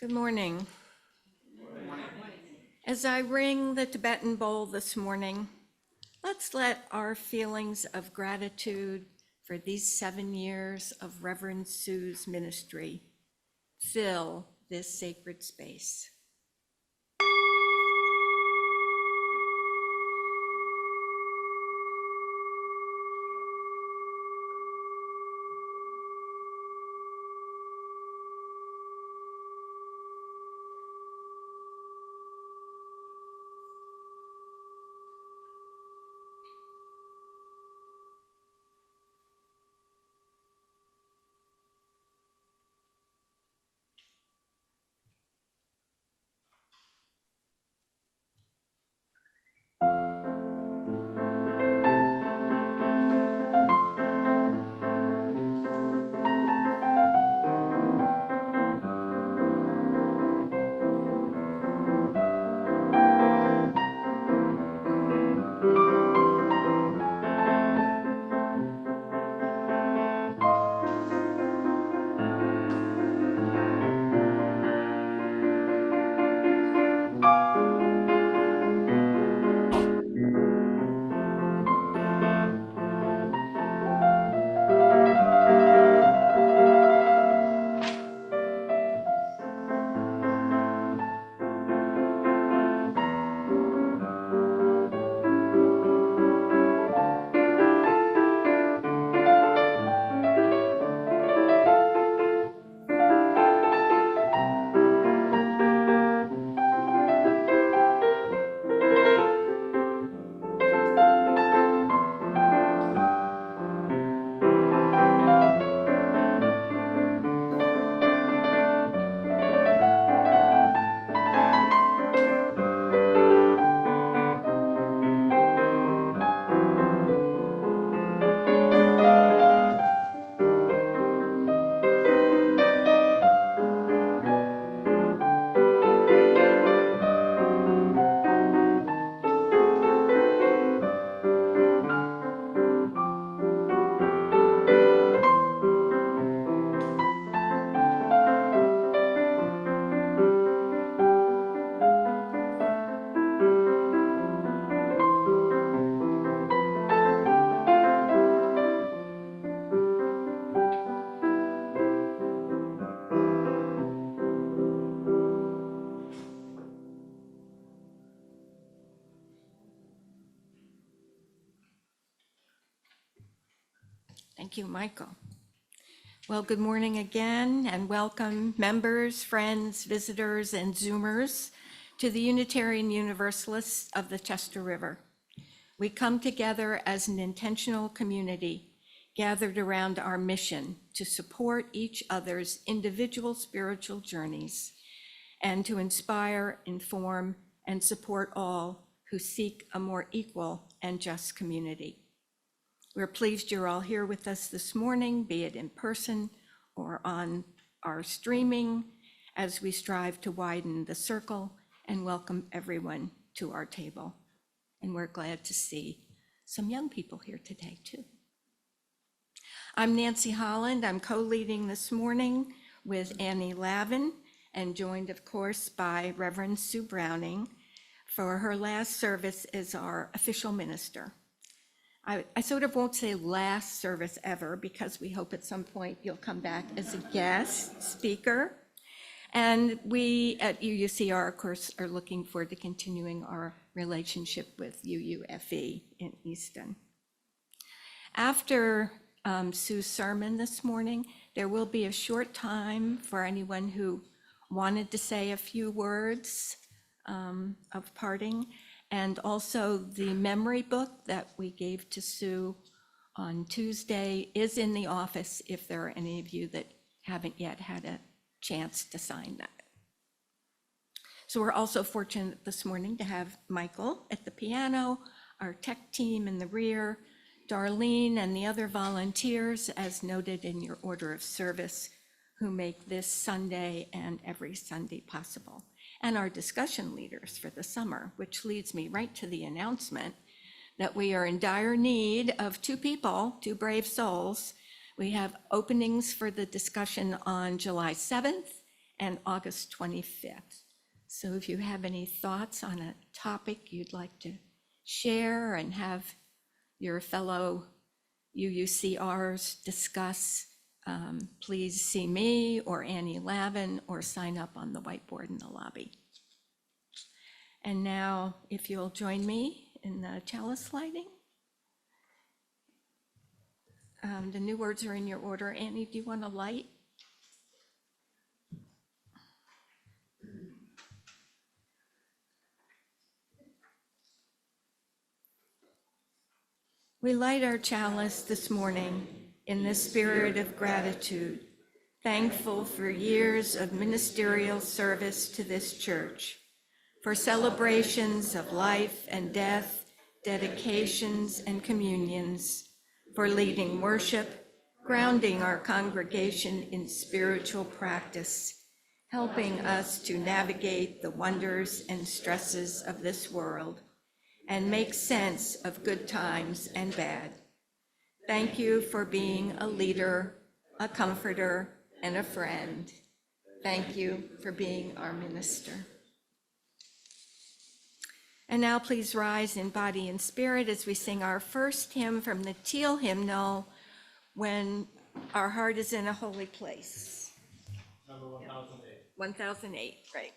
Good morning. As I ring the Tibetan bowl this morning, let's let our feelings of gratitude for these 7 years of Reverend Sue's ministry fill this sacred space. Thank you, Michael. Well, good morning again, and welcome members, friends, visitors, and Zoomers to the Unitarian Universalists of the Chester River. We come together as an intentional community gathered around our mission to support each other's individual spiritual journeys and to inspire, inform, and support all who seek a more equal and just community. We're pleased you're all here with us this morning, be it in person or on our streaming, as we strive to widen the circle and welcome everyone to our table. And we're glad to see some young people here today too. I'm Nancy Holland. I'm co-leading this morning with Annie Lavin and joined, of course, by Reverend Sue Browning for her last service as our official minister. I sort of won't say last service ever, because we hope at some point you'll come back as a guest speaker. And we at UUCR, of course, are looking forward to continuing our relationship with UUFE in Easton. After Sue's sermon this morning, there will be a short time for anyone who wanted to say a few words of parting. And also the memory book that we gave to Sue on Tuesday is in the office if there are any of you that haven't yet had a chance to sign that. So we're also fortunate this morning to have Michael at the piano, our tech team in the rear, Darlene and the other volunteers, as noted in your order of service, who make this Sunday and every Sunday possible, and our discussion leaders for the summer, which leads me right to the announcement that we are in dire need of 2 people, 2 brave souls. We have openings for the discussion on July 7th and August 25th. So if you have any thoughts on a topic you'd like to share and have your fellow UUCRs discuss, please see me or Annie Lavin or sign up on the whiteboard in the lobby. And now, if you'll join me in the chalice lighting. The new words are in your order. Annie, do you want a light? We light our chalice this morning in the spirit of gratitude, thankful for years of ministerial service to this church, for celebrations of life and death, dedications and communions, for leading worship, grounding our congregation in spiritual practice, helping us to navigate the wonders and stresses of this world and make sense of good times and bad. Thank you for being a leader, a comforter, and a friend. Thank you for being our minister. And now please rise in body and spirit as we sing our first hymn from the Teal hymnal, When Our Heart is in a Holy Place. Number 1008. 1008, right.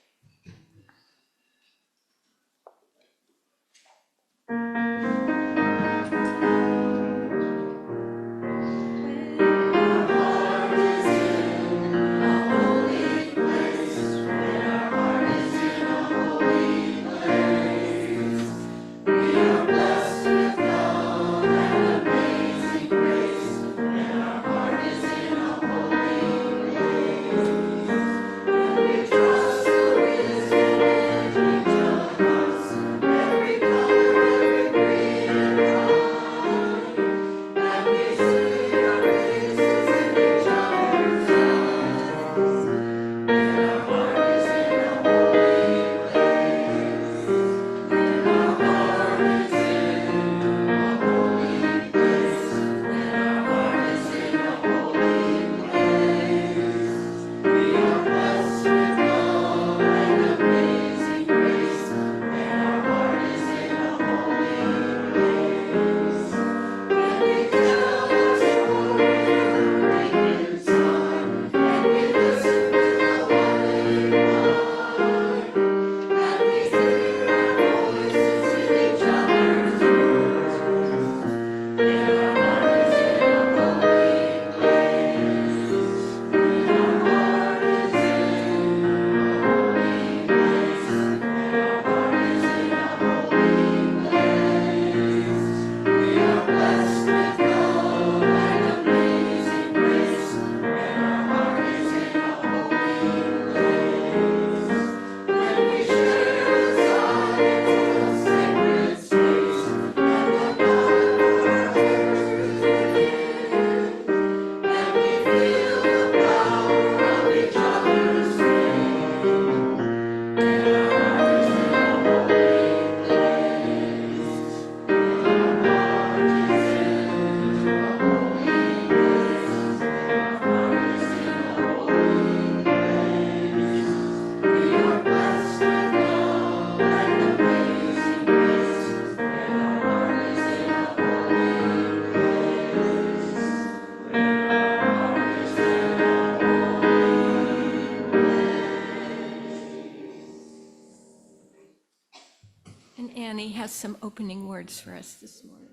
And Annie has some opening words for us this morning.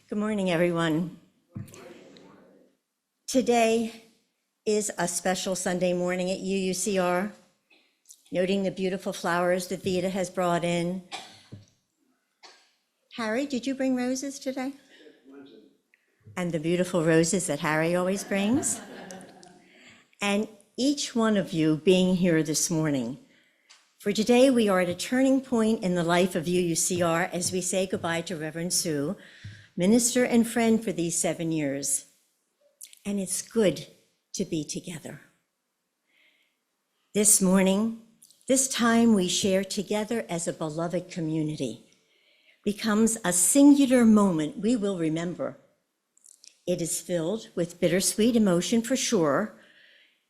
Good morning, everyone. Today is a special Sunday morning at UUCR, noting the beautiful flowers that Vita has brought in. Harry, did you bring roses today? And the beautiful roses that Harry always brings. And each one of you being here this morning. For today, we are at a turning point in the life of UUCR as we say goodbye to Reverend Sue, minister and friend for these 7 years. And it's good to be together. This morning, This time we share together as a beloved community becomes a singular moment we will remember. It is filled with bittersweet emotion for sure,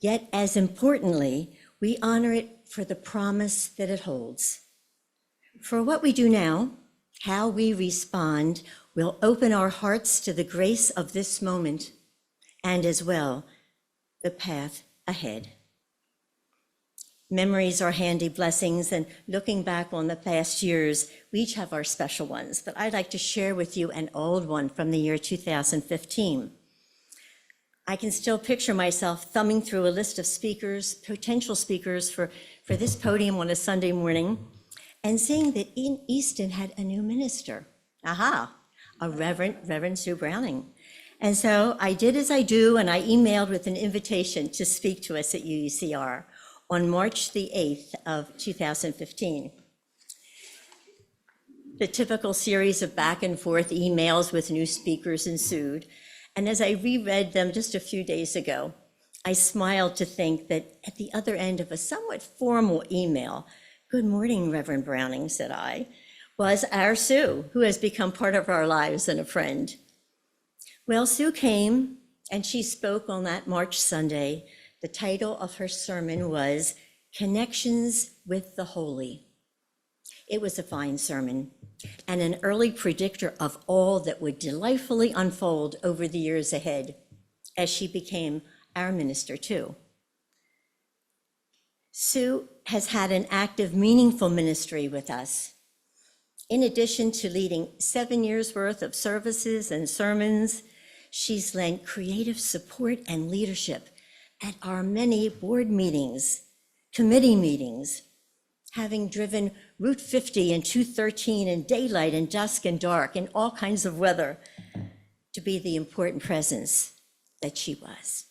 yet as importantly, we honor it for the promise that it holds. For what we do now, how we respond will open our hearts to the grace of this moment and as well, the path ahead. Memories are handy blessings, and looking back on the past years, we each have our special ones, but I'd like to share with you an old one from the year 2015. I can still picture myself thumbing through a list of speakers, potential speakers for this podium on a Sunday morning, and seeing that Easton had a new minister. Aha, a Reverend Sue Browning. And so I did as I do, and I emailed with an invitation to speak to us at UUCR on March the 8th of 2015. The typical series of back and forth emails with new speakers ensued. And as I reread them just a few days ago, I smiled to think that at the other end of a somewhat formal email, "Good morning, Reverend Browning," said I, was our Sue, who has become part of our lives and a friend. Well, Sue came and she spoke on that March Sunday. The title of her sermon was Connections with the Holy. It was a fine sermon and an early predictor of all that would delightfully unfold over the years ahead as she became our minister too. Sue has had an active, meaningful ministry with us. In addition to leading 7 years worth of services and sermons, she's lent creative support and leadership at our many board meetings, committee meetings, having driven Route 50 and 213 in daylight and dusk and dark in all kinds of weather to be the important presence that she was.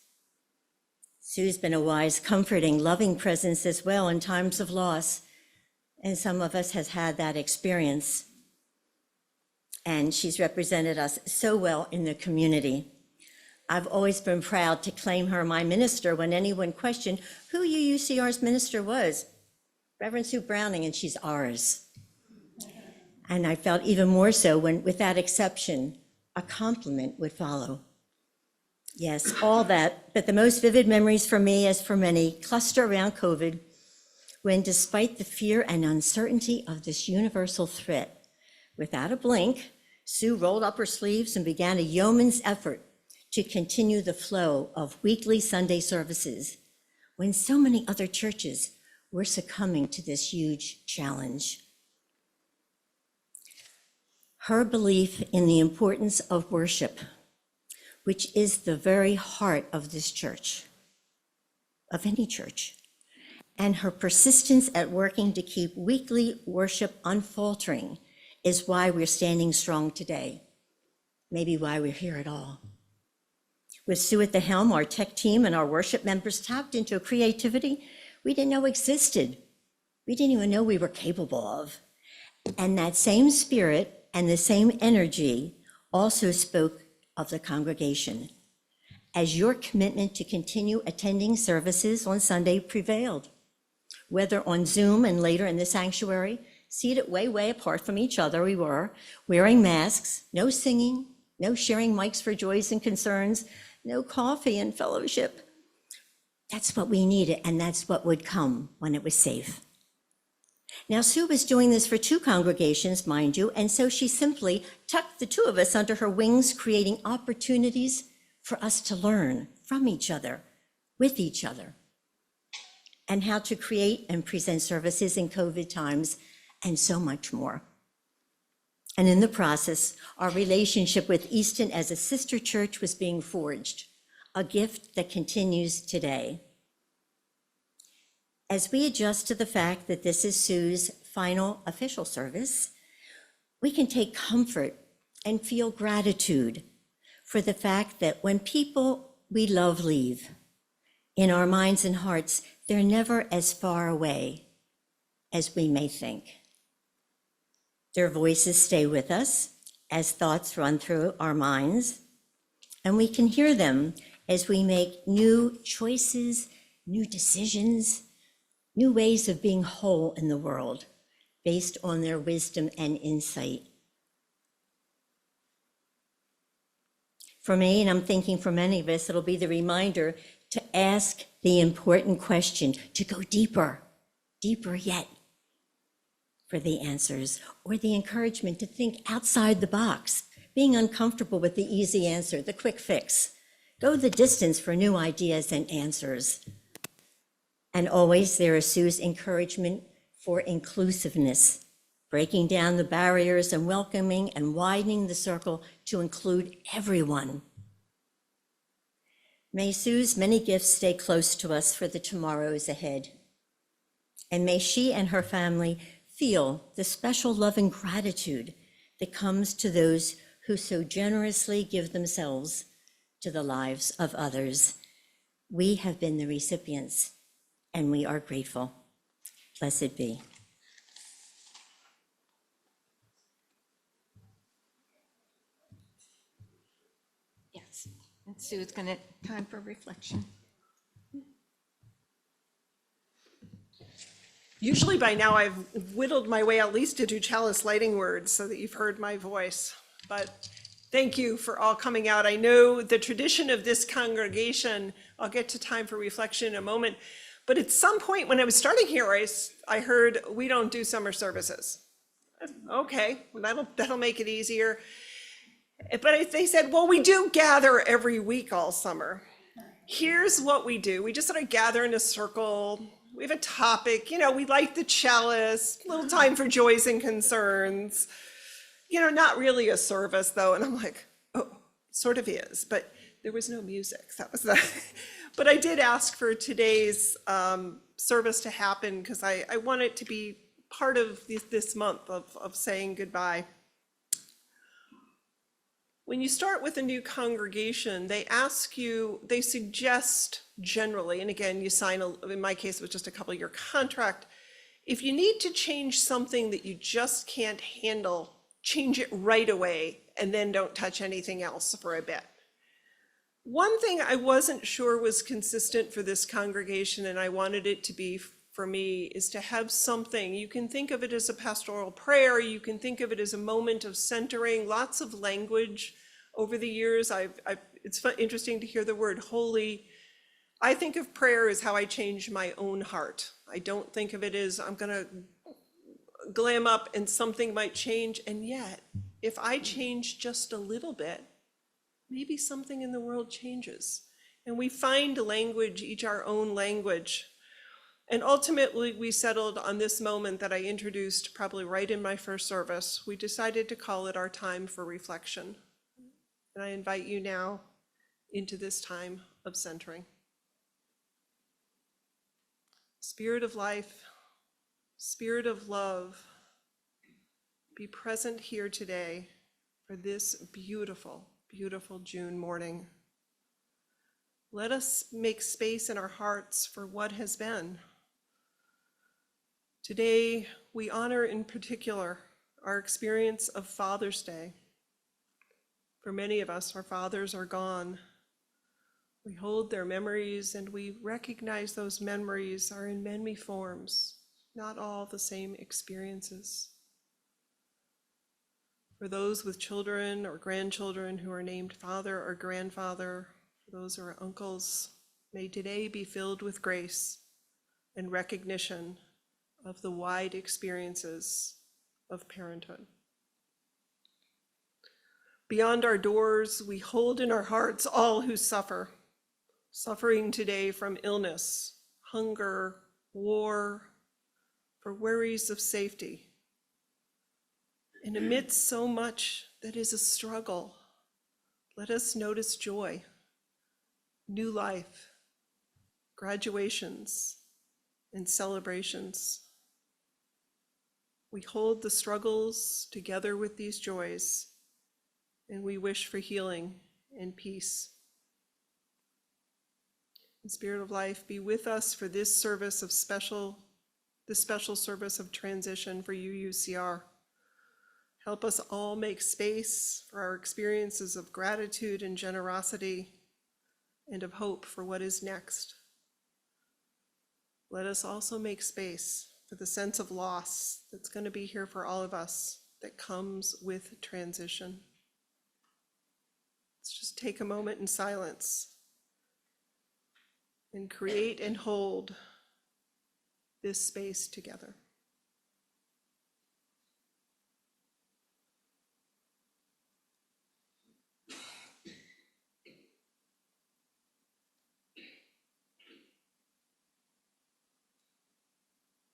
Sue's been a wise, comforting, loving presence as well in times of loss, and some of us has had that experience. And she's represented us so well in the community. I've always been proud to claim her my minister when anyone questioned who UUCR's minister was. Reverend Sue Browning, and she's ours. And I felt even more so when, with that exception, a compliment would follow. Yes, all that, but the most vivid memories for me, as for many, cluster around COVID, when despite the fear and uncertainty of this universal threat, without a blink, Sue rolled up her sleeves and began a yeoman's effort to continue the flow of weekly Sunday services when so many other churches were succumbing to this huge challenge. Her belief in the importance of worship, which is the very heart of this church, of any church, and her persistence at working to keep weekly worship unfaltering is why we're standing strong today, maybe why we're here at all. With Sue at the helm, our tech team and our worship members tapped into a creativity we didn't know existed. We didn't even know we were capable of. And that same spirit and the same energy also spoke of the congregation, as your commitment to continue attending services on Sunday prevailed, whether on Zoom and later in the sanctuary, seated way apart from each other we were, wearing masks, no singing, no sharing mics for joys and concerns, no coffee and fellowship. That's what we needed, and that's what would come when it was safe. Now, Sue was doing this for 2 congregations, mind you, and so she simply tucked the 2 of us under her wings, creating opportunities for us to learn from each other, with each other, and how to create and present services in COVID times, and so much more. And in the process, our relationship with Easton as a sister church was being forged, a gift that continues today. As we adjust to the fact that this is Sue's final official service, we can take comfort and feel gratitude for the fact that when people we love leave, in our minds and hearts, they're never as far away as we may think. Their voices stay with us as thoughts run through our minds, and we can hear them as we make new choices, new decisions, new ways of being whole in the world based on their wisdom and insight. For me, and I'm thinking for many of us, it'll be the reminder to ask the important question, to go deeper, deeper yet for the answers, or the encouragement to think outside the box, being uncomfortable with the easy answer, the quick fix. Go the distance for new ideas and answers. And always there is Sue's encouragement for inclusiveness, breaking down the barriers and welcoming and widening the circle to include everyone. May Sue's many gifts stay close to us for the tomorrows ahead. And may she and her family feel the special love and gratitude that comes to those who so generously give themselves to the lives of others. We have been the recipients, and we are grateful. Blessed be. Yes, and Sue is going to time for reflection. Usually by now I've whittled my way at least to do chalice lighting words so that you've heard my voice. But thank you for all coming out. I know the tradition of this congregation, I'll get to time for reflection in a moment, but at some point when I was starting here, I heard we don't do summer services. Okay, well, that'll make it easier. But they said, well, we do gather every week all summer. Here's what we do. We just sort of gather in a circle. We have a topic, we light the chalice, a little time for joys and concerns. Not really a service though. And I'm like, oh, sort of is, but there was no music. That was the, but I did ask for today's service to happen because I want it to be part of this month of saying goodbye. When you start with a new congregation, they suggest generally, and again, you sign, in my case, it was just a couple-year contract. If you need to change something that you just can't handle, change it right away, and then don't touch anything else for a bit. One thing I wasn't sure was consistent for this congregation, and I wanted it to be for me, is to have something. You can think of it as a pastoral prayer, you can think of it as a moment of centering, lots of language. Over the years, it's interesting to hear the word holy. I think of prayer as how I change my own heart. I don't think of it as I'm gonna glam up and something might change. And yet, if I change just a little bit, maybe something in the world changes. And we find language, each our own language. And ultimately, we settled on this moment that I introduced probably right in my first service. We decided to call it our time for reflection. And I invite you now into this time of centering. Spirit of life, Spirit of love, be present here today for this beautiful, beautiful June morning. Let us make space in our hearts for what has been. Today, we honor in particular our experience of Father's Day. For many of us, our fathers are gone. We hold their memories and we recognize those memories are in many forms, not all the same experiences. For those with children or grandchildren who are named father or grandfather, for those who are uncles, may today be filled with grace and recognition of the wide experiences of parenthood. Beyond our doors, we hold in our hearts all who suffer, suffering today from illness, hunger, war, for worries of safety. And amidst so much that is a struggle, let us notice joy, new life, graduations, and celebrations. We hold the struggles together with these joys, and we wish for healing and peace. And Spirit of Life, be with us for this service of this special service of transition for UUCR. Help us all make space for our experiences of gratitude and generosity and of hope for what is next. let us also make space for the sense of loss that's going to be here for all of us that comes with transition. Let's just take a moment in silence and create and hold this space together.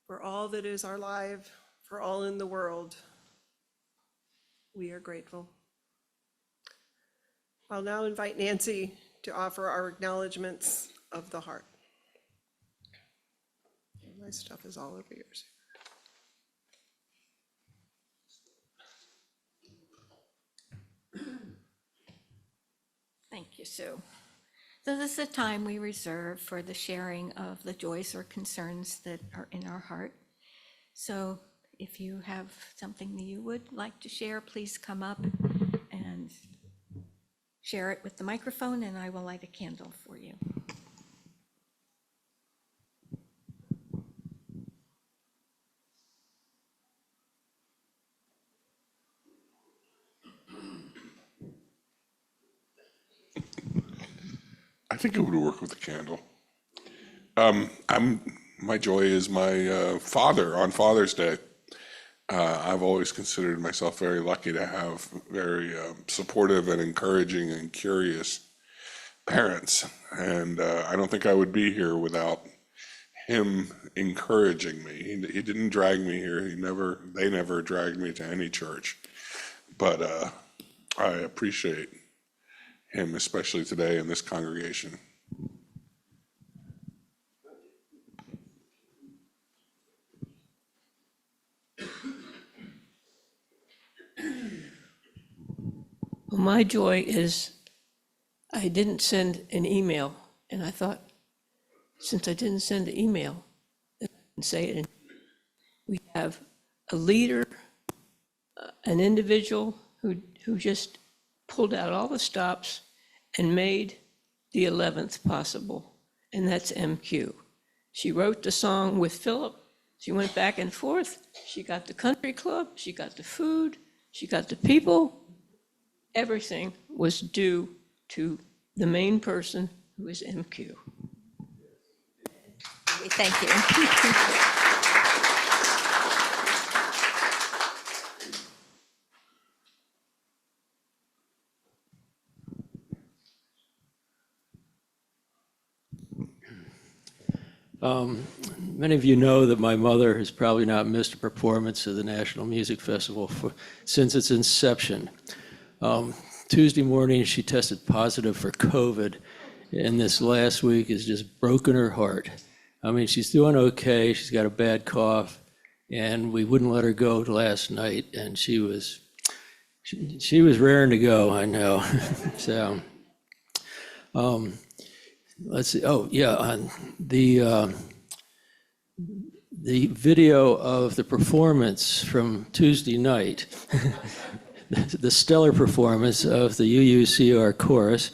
For all that is our life, for all in the world, we are grateful. I'll now invite Nancy to offer our acknowledgements of the heart. My stuff is all over yours. Thank you, Sue. So this is a time we reserve for the sharing of the joys or concerns that are in our heart. So if you have something that you would like to share, please come up and share it with the microphone, and I will light a candle for you. I think it would work with a candle. My joy is my father on Father's Day. I've always considered myself very lucky to have very supportive and encouraging and curious parents. And I don't think I would be here without him encouraging me. He didn't drag me here. They never dragged me to any church. But I appreciate him, especially today in this congregation. Well, my joy is I didn't send an email, and I thought, since I didn't send an email, I can say it. We have a leader, an individual who just pulled out all the stops and made the 11th possible, and that's MQ. She wrote the song with Philip. She went back and forth. She got the country club. She got the food. She got the people. Everything was due to the main person, who is MQ. Thank you. Many of you know that my mother has probably not missed a performance of the National Music Festival since its inception. Tuesday morning, she tested positive for COVID, and this last week has just broken her heart. I mean, she's doing okay. She's got a bad cough, and we wouldn't let her go last night, and she was raring to go, I know. So, let's see. Oh, yeah, on the video of the performance from Tuesday night, the stellar performance of the UUCR chorus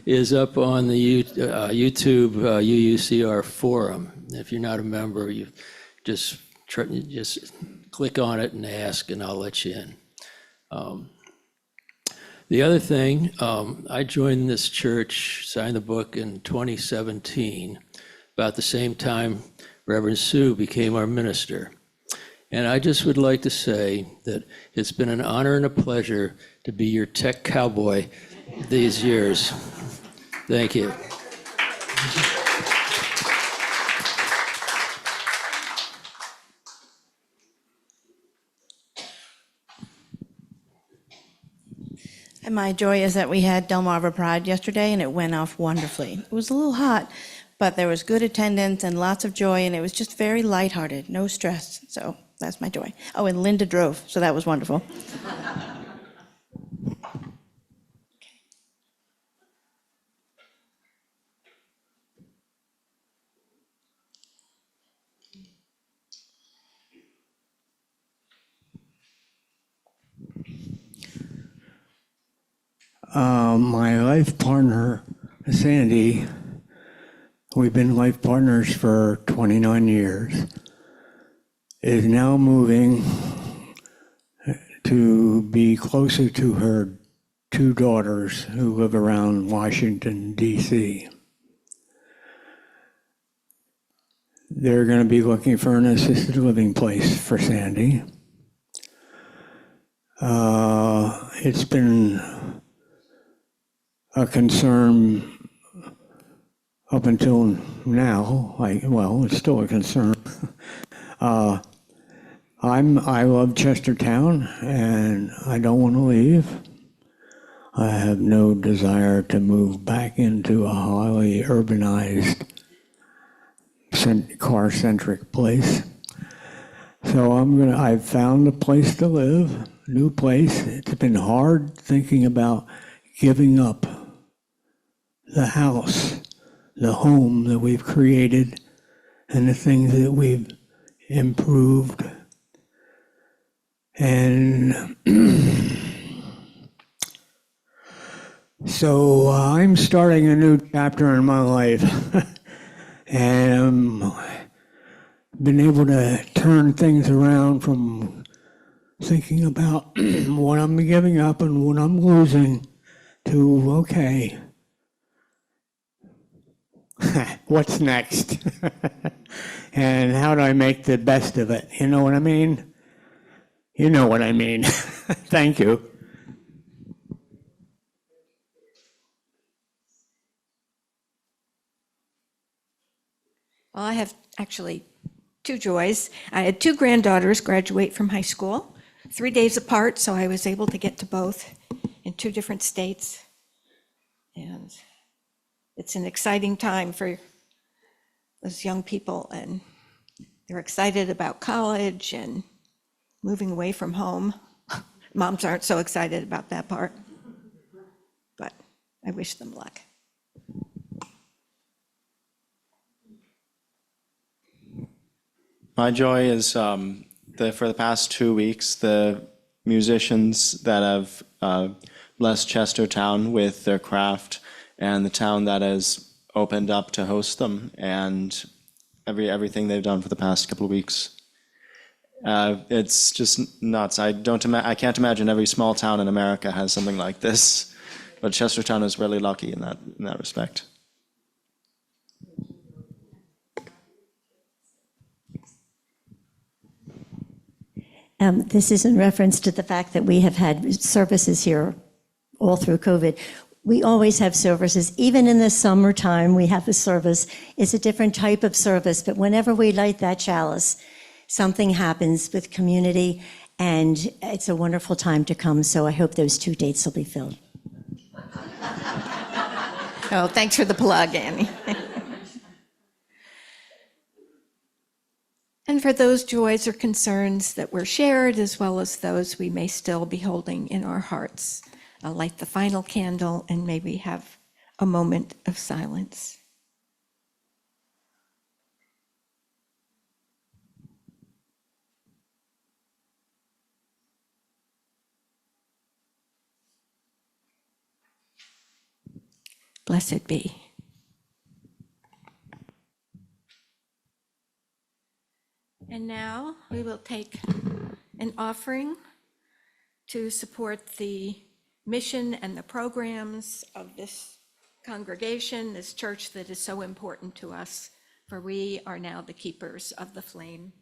is up on the YouTube UUCR forum. If you're not a member, you just click on it and ask, and I'll let you in. The other thing, I joined this church, signed the book in 2017, about the same time Reverend Sue became our minister. And I just would like to say that it's been an honor and a pleasure to be your tech cowboy these years. Thank you. And my joy is that we had Delmarva Pride yesterday, and it went off wonderfully. It was a little hot, but there was good attendance and lots of joy, and it was just very lighthearted, no stress. So that's my joy. Oh, and Linda drove, so that was wonderful. My life partner, Sandy, we've been life partners for 29 years, is now moving to be closer to her two daughters who live around Washington, D.C. They're going to be looking for an assisted living place for Sandy. It's been a concern up until now. It's still a concern. I love Chestertown, and I don't want to leave. I have no desire to move back into a highly urbanized, car-centric place. So I've found a place to live, new place. It's been hard thinking about giving up the house, the home that we've created, and the things that we've improved. And so I'm starting a new chapter in my life. And been able to turn things around from thinking about what I'm giving up and what I'm losing to, okay, what's next? And how do I make the best of it? You know what I mean? You know what I mean. Thank you. Well, I have actually two joys. I had two granddaughters graduate from high school, 3 days apart, so I was able to get to both in 2 different states. And it's an exciting time for those young people, and they're excited about college and moving away from home. Moms aren't so excited about that part, but I wish them luck. My joy is for the past 2 weeks, the musicians that have blessed Chestertown with their craft, and the town that has opened up to host them, and everything they've done for the past couple of weeks. It's just nuts. I can't imagine every small town in America has something like this, but Chestertown is really lucky in that respect. This is in reference to the fact that we have had services here all through COVID. We always have services. Even in the summertime, we have a service. It's a different type of service, but whenever we light that chalice, something happens with community, and it's a wonderful time to come. So I hope those 2 dates will be filled. Oh, thanks for the plug, Annie. And for those joys or concerns that were shared, as well as those we may still be holding in our hearts, I'll light the final candle, and may we have a moment of silence. Blessed be. And now we will take an offering to support the mission and the programs of this congregation, this church that is so important to us, for we are now the keepers of the flame.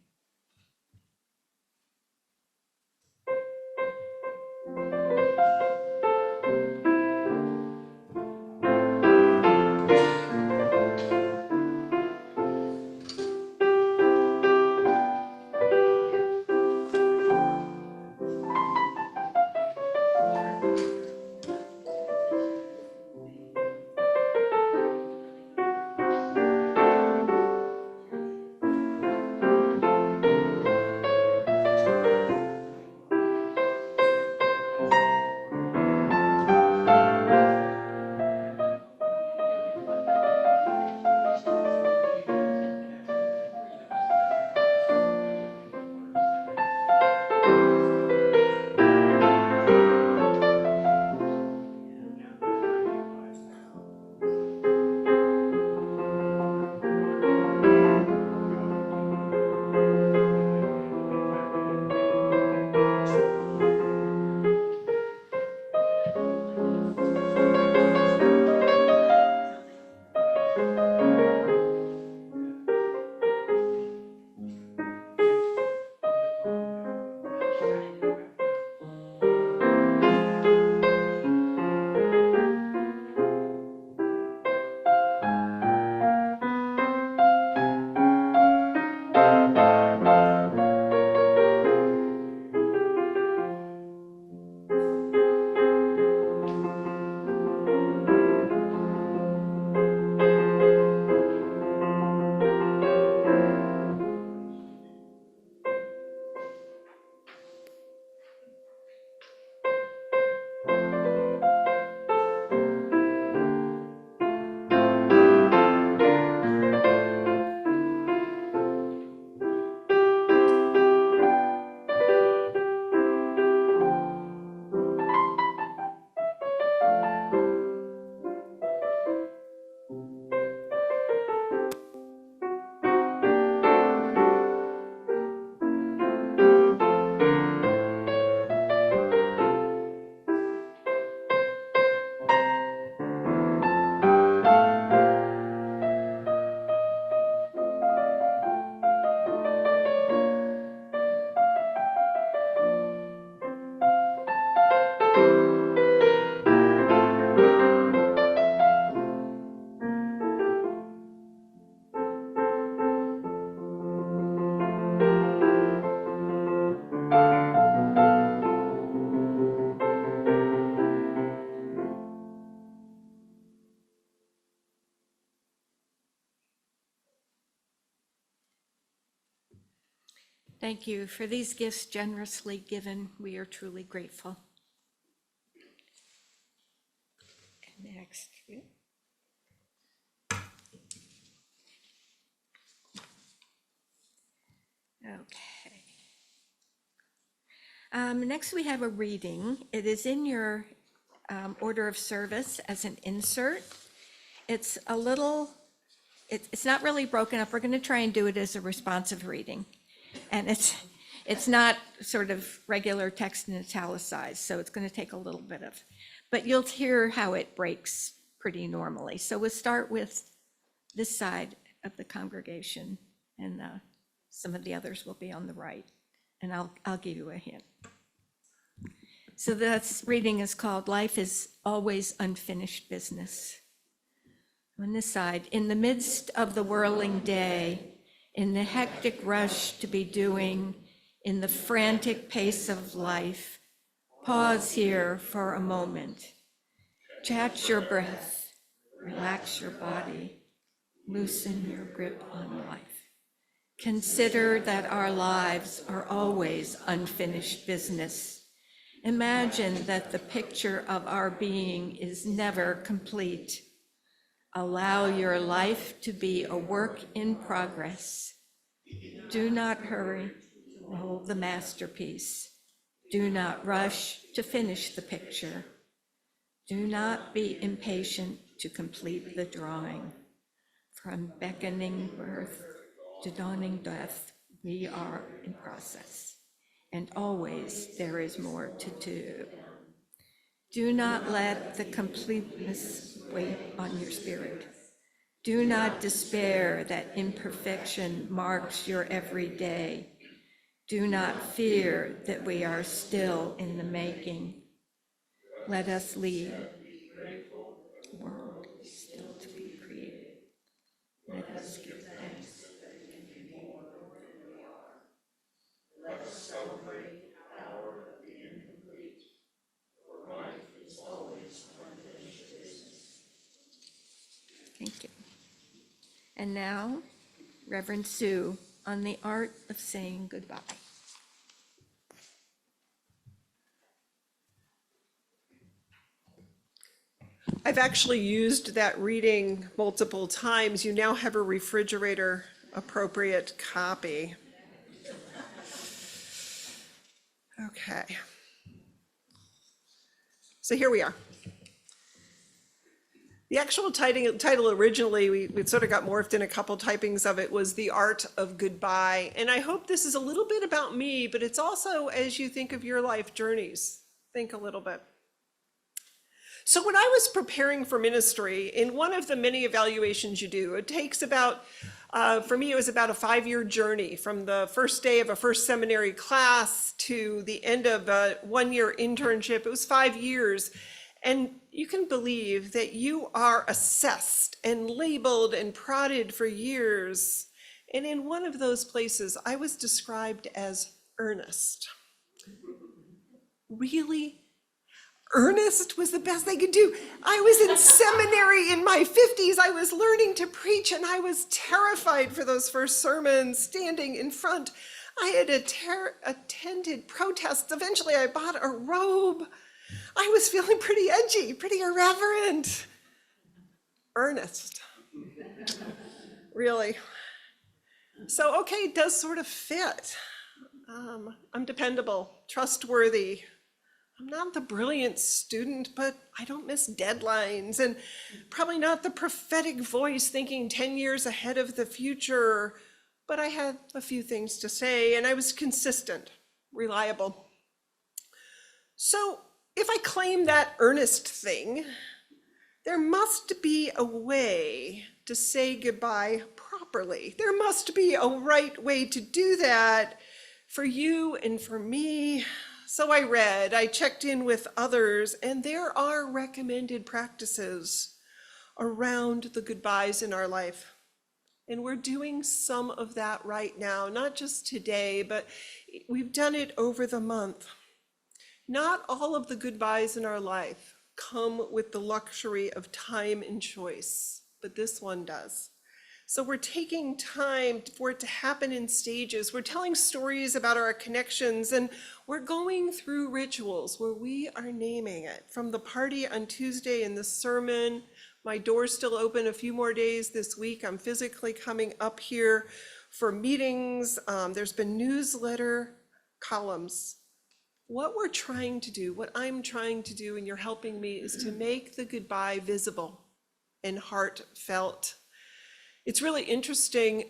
Thank you for these gifts generously given. We are truly grateful. And next. Okay. Next, we have a reading. It is in your order of service as an insert. It's a little, it's not really broken up. We're going to try and do it as a responsive reading. And it's not sort of regular text and italicized, so it's going to take a little bit of, but you'll hear how it breaks pretty normally. So we'll start with this side of the congregation, and some of the others will be on the right, and I'll give you a hint. So this reading is called Life is Always Unfinished Business. On this side, in the midst of the whirling day, in the hectic rush to be doing, in the frantic pace of life, pause here for a moment. Catch your breath, relax your body, loosen your grip on life. Consider that our lives are always unfinished business. Imagine that the picture of our being is never complete. Allow your life to be a work in progress. Do not hurry, roll the masterpiece. Do not rush to finish the picture. Do not be impatient to complete the drawing. From beckoning birth to dawning death, we are in process, and always there is more to do. Do not let the completeness wait on your spirit. Do not despair that imperfection marks your every day. Do not fear that we are still in the making. Let us lead the world still to be created. Let us give thanks. Let us celebrate the power of the incomplete, for life is always unfinished business. Thank you. And now, Reverend Sue on the art of saying goodbye. I've actually used that reading multiple times. You now have a refrigerator appropriate copy. Okay. So here we are. The actual title originally, we sort of got morphed in a couple typings of it, was The Art of Goodbye. And I hope this is a little bit about me, but it's also as you think of your life journeys, think a little bit. So when I was preparing for ministry, in one of the many evaluations you do, it takes about, for me, it was about a 5-year journey from the first day of a first seminary class to the end of a 1-year internship. It was 5 years. And you can believe that you are assessed and labeled and prodded for years. And in one of those places, I was described as earnest. Really? Earnest was the best they could do. I was in seminary in my 50s. I was learning to preach, and I was terrified for those first sermons, standing in front. I had attended protests. Eventually, I bought a robe. I was feeling pretty edgy, pretty irreverent. Earnest. Really. So, okay, it does sort of fit. I'm dependable, trustworthy. I'm not the brilliant student, but I don't miss deadlines, and probably not the prophetic voice thinking 10 years ahead of the future, but I had a few things to say, and I was consistent, reliable. So if I claim that earnest thing, there must be a way to say goodbye properly. There must be a right way to do that for you and for me. So I checked in with others, and there are recommended practices around the goodbyes in our life. And we're doing some of that right now, not just today, but we've done it over the month. Not all of the goodbyes in our life come with the luxury of time and choice, but this one does. So we're taking time for it to happen in stages. We're telling stories about our connections, and we're going through rituals where we are naming it. From the party on Tuesday and the sermon, my door's still open a few more days this week. I'm physically coming up here for meetings. There's been newsletter columns. What we're trying to do, what I'm trying to do, and you're helping me, is to make the goodbye visible and heartfelt. It's really interesting.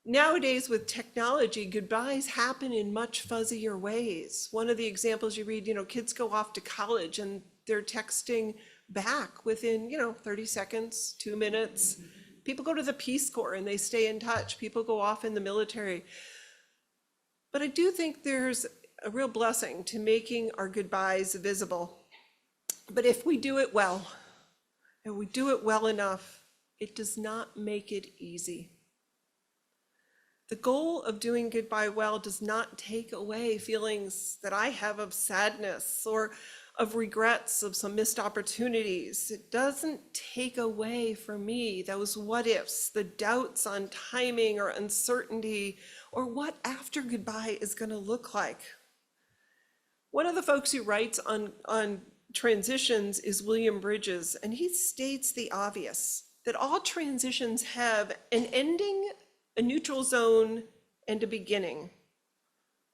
Nowadays with technology, goodbyes happen in much fuzzier ways. One of the examples you read, kids go off to college and they're texting back within, 30 seconds, 2 minutes. People go to the Peace Corps and they stay in touch. People go off in the military. But I do think there's a real blessing to making our goodbyes visible. But if we do it well, and we do it well enough, it does not make it easy. The goal of doing goodbye well does not take away feelings that I have of sadness or of regrets of some missed opportunities. It doesn't take away from me those what ifs, the doubts on timing or uncertainty, or what after goodbye is going to look like. One of the folks who writes on transitions is William Bridges, and he states the obvious, that all transitions have an ending, a neutral zone, and a beginning.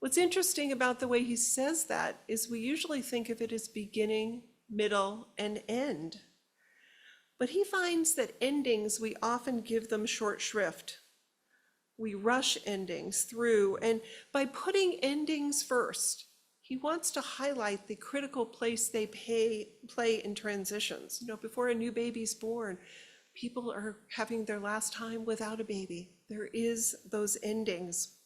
What's interesting about the way he says that is we usually think of it as beginning, middle, and end. But he finds that endings, we often give them short shrift. We rush endings through, and by putting endings first, he wants to highlight the critical place they play in transitions. Before a new baby's born, people are having their last time without a baby. There is those endings.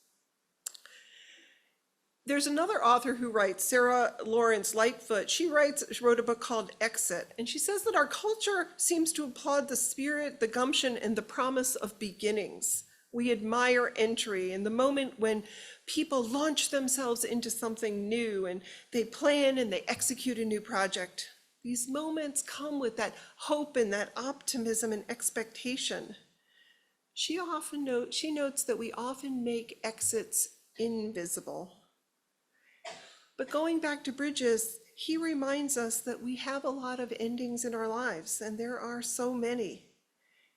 There's another author who writes, Sarah Lawrence Lightfoot. She wrote a book called Exit, and she says that our culture seems to applaud the spirit, the gumption, and the promise of beginnings. We admire entry and the moment when people launch themselves into something new and they plan and they execute a new project. These moments come with that hope and that optimism and expectation. She notes that we often make exits invisible. But going back to Bridges, he reminds us that we have a lot of endings in our lives, and there are so many.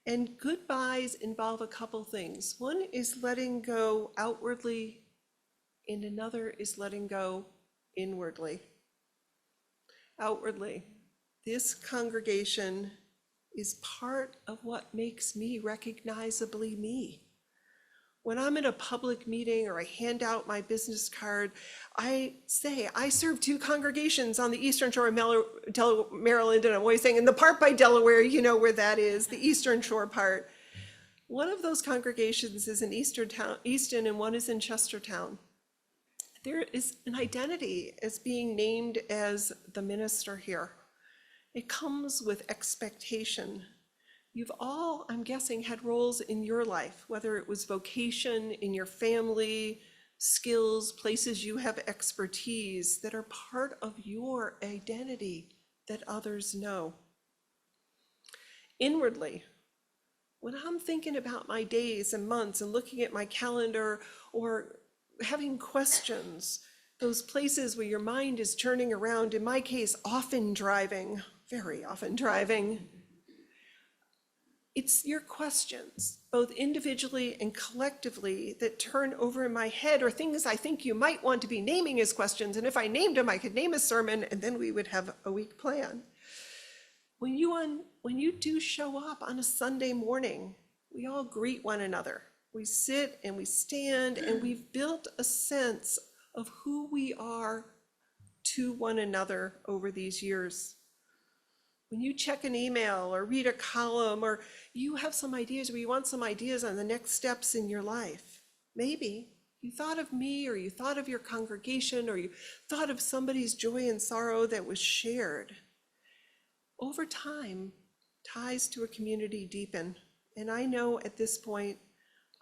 And goodbyes involve a couple things. One is letting go outwardly, and another is letting go inwardly. Outwardly, this congregation is part of what makes me recognizably me. When I'm in a public meeting or I hand out my business card, I say, I serve 2 congregations on the Eastern Shore of Maryland, and I'm always saying, in the part by Delaware, you know where that is, the Eastern Shore part. One of those congregations is in Easton, and one is in Chestertown. There is an identity as being named as the minister here. It comes with expectation. You've all, I'm guessing, had roles in your life, whether it was vocation, in your family, skills, places you have expertise that are part of your identity that others know. Inwardly, when I'm thinking about my days and months and looking at my calendar or having questions, those places where your mind is turning around, in my case, often driving, very often driving, it's your questions, both individually and collectively, that turn over in my head, or things I think you might want to be naming as questions. And if I named them, I could name a sermon, and then we would have a week plan. When you do show up on a Sunday morning, we all greet one another. We sit and we stand, and we've built a sense of who we are to one another over these years. When you check an email or read a column, or you have some ideas, or you want some ideas on the next steps in your life, maybe you thought of me, or you thought of your congregation, or you thought of somebody's joy and sorrow that was shared. Over time, ties to a community deepen. And I know at this point,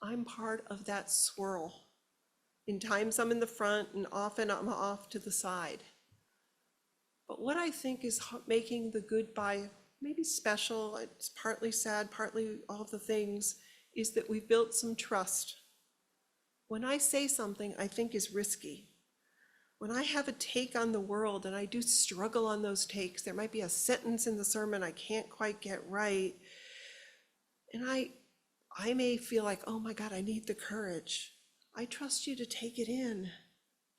I'm part of that swirl. In times I'm in the front, and often I'm off to the side. But what I think is making the goodbye maybe special, it's partly sad, partly all of the things, is that we've built some trust. When I say something I think is risky, when I have a take on the world and I do struggle on those takes, there might be a sentence in the sermon I can't quite get right, and I may feel like, oh my God, I need the courage. I trust you to take it in.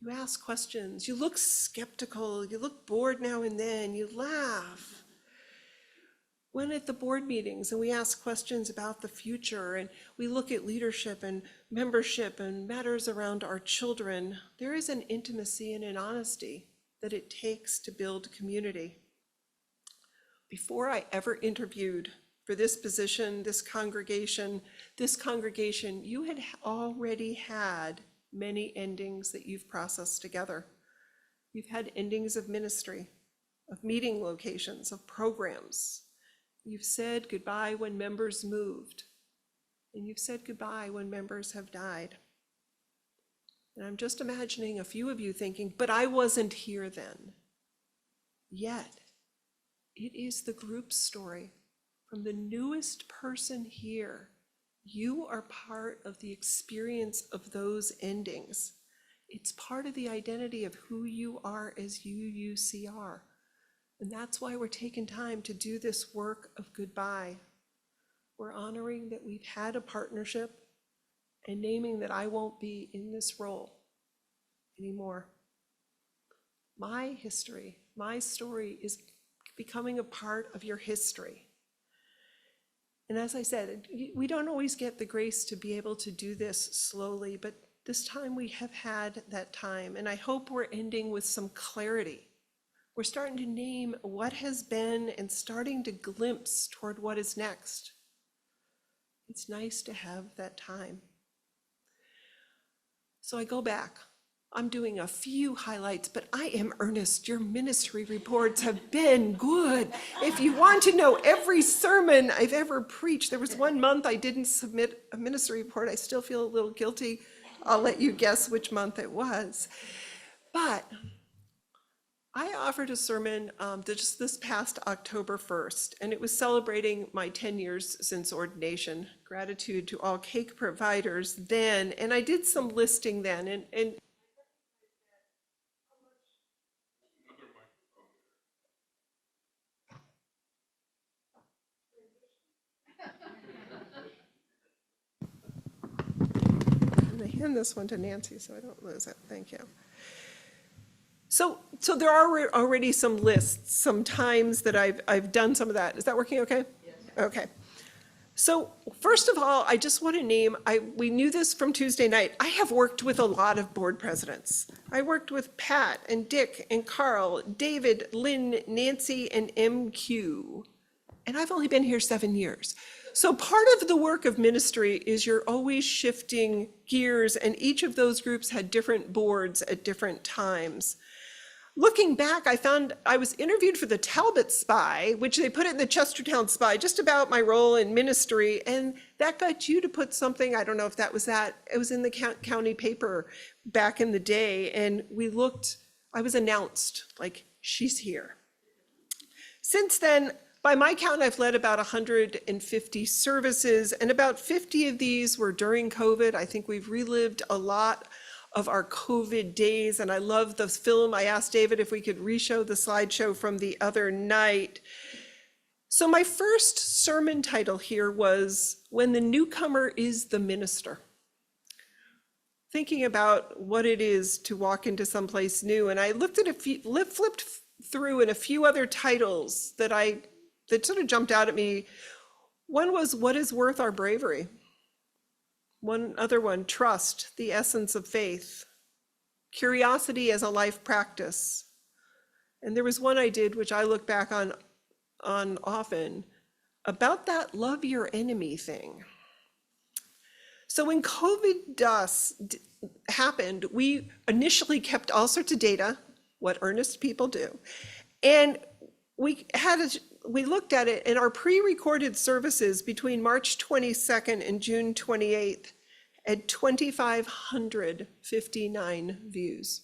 You ask questions, you look skeptical, you look bored now and then, you laugh. When at the board meetings and we ask questions about the future and we look at leadership and membership and matters around our children, there is an intimacy and an honesty that it takes to build community. Before I ever interviewed for this position, this congregation, you had already had many endings that you've processed together. You've had endings of ministry, of meeting locations, of programs. You've said goodbye when members moved, and you've said goodbye when members have died. And I'm just imagining a few of you thinking, but I wasn't here then. Yet, it is the group story from the newest person here. You are part of the experience of those endings. It's part of the identity of who you are as UUCR. And that's why we're taking time to do this work of goodbye. We're honoring that we've had a partnership and naming that I won't be in this role anymore. My history, my story is becoming a part of your history. And as I said, we don't always get the grace to be able to do this slowly, but this time we have had that time. And I hope we're ending with some clarity. We're starting to name what has been and starting to glimpse toward what is next. It's nice to have that time. So I go back. I'm doing a few highlights, but I am earnest. Your ministry reports have been good. If you want to know every sermon I've ever preached, there was one month I didn't submit a ministry report. I still feel a little guilty. I'll let you guess which month it was. But I offered a sermon just this past October 1st, and it was celebrating my 10 years since ordination. Gratitude to all cake providers then, and I did some listing then, and I'm going to hand this one to Nancy so I don't lose it. Thank you. So there are already some lists, some times that I've done some of that. Is that working okay? Yes. Okay. So first of all, I just want to name, we knew this from Tuesday night, I have worked with a lot of board presidents. I worked with Pat and Dick and Carl, David, Lynn, Nancy, and MQ. And I've only been here 7 years. So part of the work of ministry is you're always shifting gears, and each of those groups had different boards at different times. Looking back, I found I was interviewed for the Talbot Spy, which they put it in the Chestertown Spy, just about my role in ministry. And that got you to put something, I don't know if that was that, it was in the county paper back in the day. And we looked, I was announced, like, she's here. Since then, by my count, I've led about 150 services, and about 50 of these were during COVID. I think we've relived a lot of our COVID days, and I love the film. I asked David if we could re-show the slideshow from the other night. So my first sermon title here was When the Newcomer is the Minister. Thinking about what it is to walk into someplace new, and I looked at flipped through and a few other titles that sort of jumped out at me. One was What is Worth Our Bravery? One other one, Trust, the Essence of Faith. Curiosity as a Life Practice. And there was one I did, which I look back on often, about that love your enemy thing. So when COVID happened, we initially kept all sorts of data, what earnest people do. And we looked at it, and our pre-recorded services between March 22nd and June 28th had 2,559 views.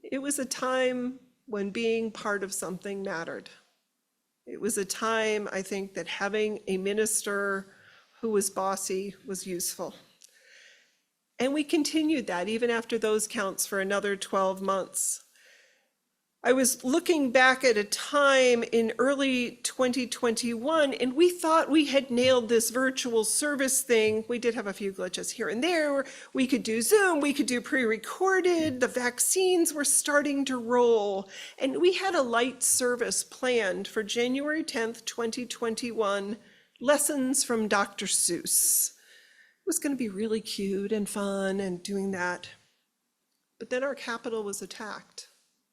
It was a time when being part of something mattered. It was a time, I think, that having a minister who was bossy was useful. And we continued that even after those counts for another 12 months. I was looking back at a time in early 2021, and we thought we had nailed this virtual service thing. We did have a few glitches here and there. We could do Zoom, we could do pre-recorded, the vaccines were starting to roll, and we had a light service planned for January 10th, 2021, lessons from Dr. Seuss. It was going to be really cute and fun and doing that. But then our Capitol was attacked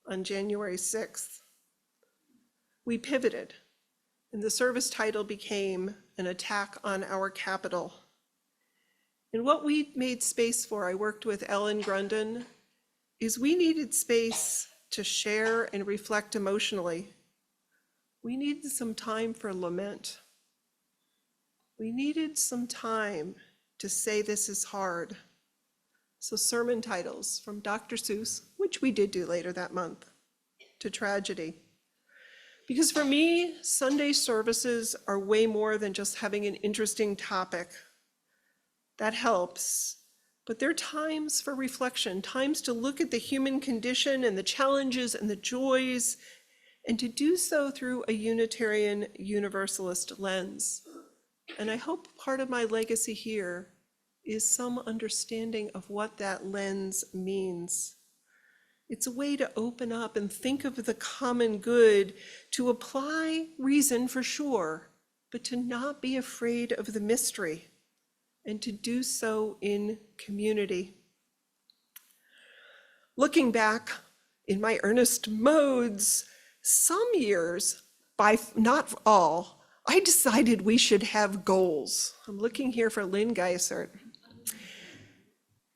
on January 6th. We pivoted, and the service title became An Attack on Our Capitol. And what we made space for, I worked with Ellen Grundon, is we needed space to share and reflect emotionally. We needed some time for lament. We needed some time to say this is hard. So sermon titles from Dr. Seuss, which we did do later that month, to tragedy. Because for me, Sunday services are way more than just having an interesting topic. That helps, but they're times for reflection, times to look at the human condition and the challenges and the joys, and to do so through a Unitarian Universalist lens. And I hope part of my legacy here is some understanding of what that lens means. It's a way to open up and think of the common good, to apply reason for sure, but to not be afraid of the mystery, and to do so in community. Looking back in my earnest modes, some years, by not all, I decided we should have goals. I'm looking here for Lynn Geisert.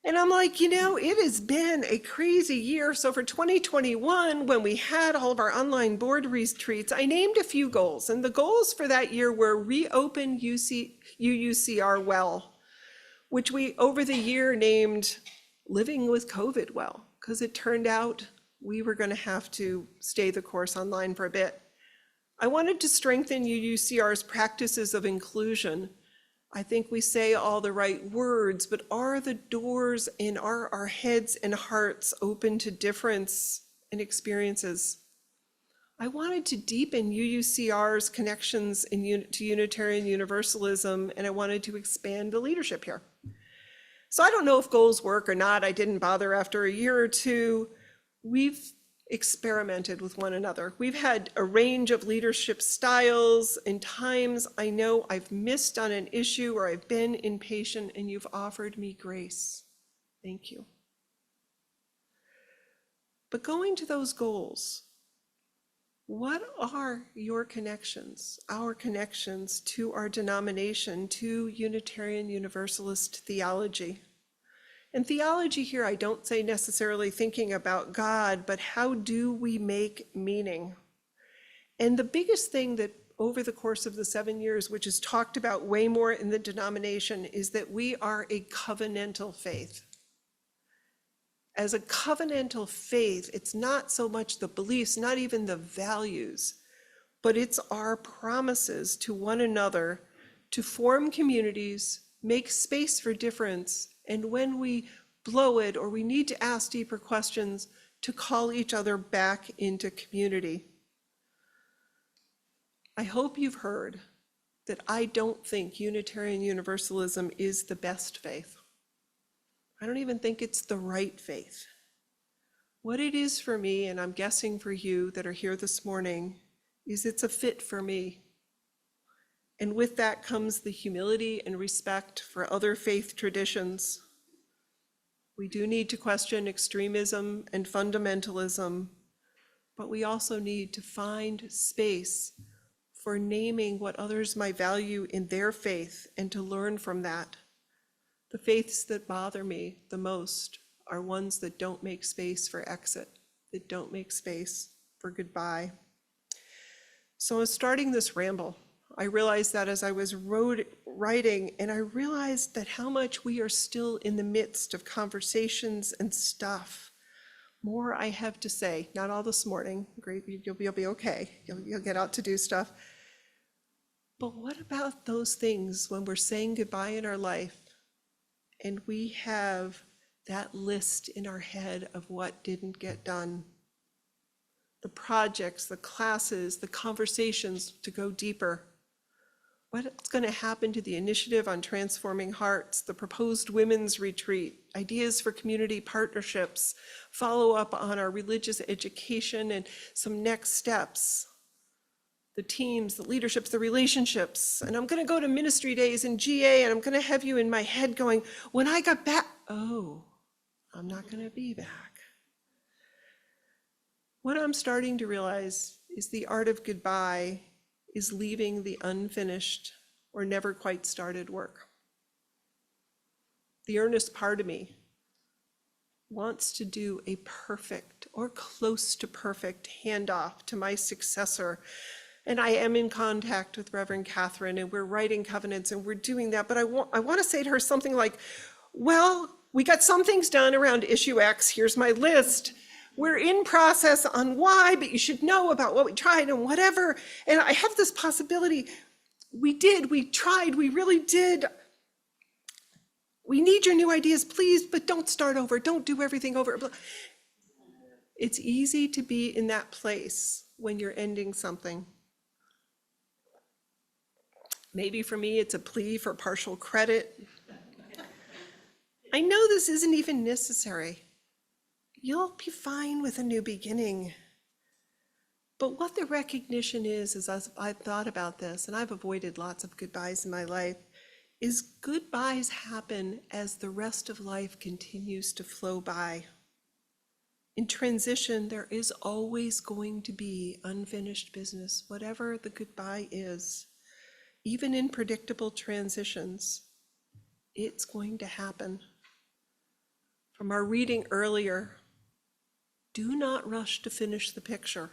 And I'm like, it has been a crazy year. So for 2021, when we had all of our online board retreats, I named a few goals. And the goals for that year were reopen UUCR well, which we over the year named Living with COVID Well, because it turned out we were going to have to stay the course online for a bit. I wanted to strengthen UUCR's practices of inclusion. I think we say all the right words, but are the doors and are our heads and hearts open to difference and experiences? I wanted to deepen UUCR's connections to Unitarian Universalism, and I wanted to expand the leadership here. So I don't know if goals work or not. I didn't bother after a year or two. We've experimented with one another. We've had a range of leadership styles, and times I know I've missed on an issue or I've been impatient, and you've offered me grace. Thank you. But going to those goals, what are your connections, our connections to our denomination, to Unitarian Universalist theology? And theology here, I don't say necessarily thinking about God, but how do we make meaning? And the biggest thing that over the course of the 7 years, which is talked about way more in the denomination, is that we are a covenantal faith. As a covenantal faith, it's not so much the beliefs, not even the values, but it's our promises to one another to form communities, make space for difference, and when we blow it or we need to ask deeper questions, to call each other back into community. I hope you've heard that I don't think Unitarian Universalism is the best faith. I don't even think it's the right faith. What it is for me, and I'm guessing for you that are here this morning, is it's a fit for me. And with that comes the humility and respect for other faith traditions. We do need to question extremism and fundamentalism, but we also need to find space for naming what others might value in their faith and to learn from that. The faiths that bother me the most are ones that don't make space for exit, that don't make space for goodbye. So I was starting this ramble. I realized that as I was writing, and I realized that how much we are still in the midst of conversations and stuff, more I have to say. Not all this morning. Great, you'll be okay. You'll get out to do stuff. But what about those things when we're saying goodbye in our life and we have that list in our head of what didn't get done? The projects, the classes, the conversations to go deeper. What's going to happen to the initiative on transforming hearts, the proposed women's retreat, ideas for community partnerships, follow up on our religious education and some next steps, the teams, the leaderships, the relationships. And I'm going to go to ministry days in GA and I'm going to have you in my head going, when I got back, oh, I'm not going to be back. What I'm starting to realize is the art of goodbye is leaving the unfinished or never quite started work. The earnest part of me wants to do a perfect or close to perfect handoff to my successor. And I am in contact with Reverend Catherine and we're writing covenants and we're doing that. But I want to say to her something like, well, we got some things done around issue X. Here's my list. We're in process on Y, but you should know about what we tried and whatever. And I have this possibility. We tried, we really did. We need your new ideas, please, but don't start over. Don't do everything over. It's easy to be in that place when you're ending something. Maybe for me, it's a plea for partial credit. I know this isn't even necessary. You'll be fine with a new beginning. But what the recognition is as I've thought about this, and I've avoided lots of goodbyes in my life, is goodbyes happen as the rest of life continues to flow by. In transition, there is always going to be unfinished business, whatever the goodbye is. Even in predictable transitions, it's going to happen. From our reading earlier, do not rush to finish the picture.